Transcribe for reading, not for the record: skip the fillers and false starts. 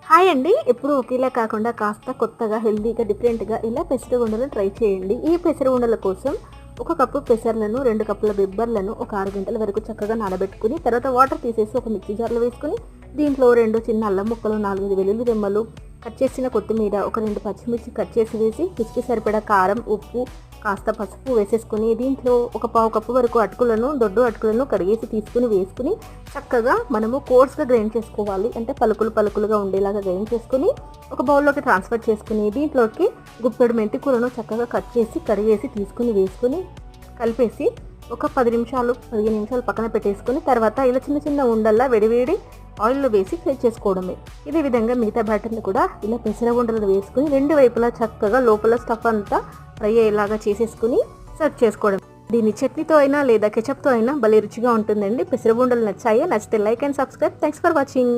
Hi అండి. ఎప్పుడు ఒకేలా కాకుండా కాస్త కొత్తగా, హెల్తీగా, డిఫరెంట్‌గా ఇలా పెసర ఉండలు ట్రై చేయండి. ఈ పెసర ఉండల కోసం ఒక కప్పు పెసర్లను, 2 కప్పుల బెబ్బర్లను ఒక 6 గంటల వరకు చక్కగా నానబెట్టుకుని, తర్వాత వాటర్ తీసేసి ఒక మిక్సీ జార్‌లో వేసుకొని, దీంట్లో 2 చిన్న అల్లం ముక్కలు, 4, 5 వెల్లుల్లి రెమ్మలు, కట్ చేసిన కొత్తిమీర, ఒక 2 పచ్చిమిర్చి కట్ చేసి వేసి, రుచికి సరిపడా కారం, ఉప్పు, కాస్త పసుపు వేసేసుకొని, దీంట్లో ఒక పావు కప్పు వరకు అటుకులను, దొడ్డు అటుకులను కడిగేసి తీసుకుని వేసుకుని, చక్కగా మనము కోర్స్‌గా గ్రైండ్ చేసుకోవాలి. అంటే పలుకులు పలుకులుగా ఉండేలాగా గ్రైండ్ చేసుకొని, ఒక బౌల్లోకి ట్రాన్స్ఫర్ చేసుకుని, దీంట్లోకి గుప్పెడు మెంతి కూరను చక్కగా కట్ చేసి కడిగేసి తీసుకుని వేసుకొని కలిపేసి ఒక 10 నిమిషాలు 15 నిమిషాలు పక్కన పెట్టేసుకొని, తర్వాత ఇలా చిన్న చిన్న ఉండల్లా వేడివేడి ఆయిల్లో వేసి ఫ్రై చేసుకోవడమే. ఇదే విధంగా మిగతా బ్యాటర్ని కూడా ఇలా పెసర ఉండలు వేసుకుని 2 వైపులా చక్కగా లోపల స్టఫ్ అంతా ఫ్రై అయ్యేలాగా చేసేసుకుని సర్వ్ చేసుకోవడం. దీన్ని చట్నీతో అయినా లేదా కెచప్తో అయినా భలే రుచిగా ఉంటుందండి. పెసర ఉండలు నచ్చాయా? నచ్చితే like and subscribe. Thanks for watching.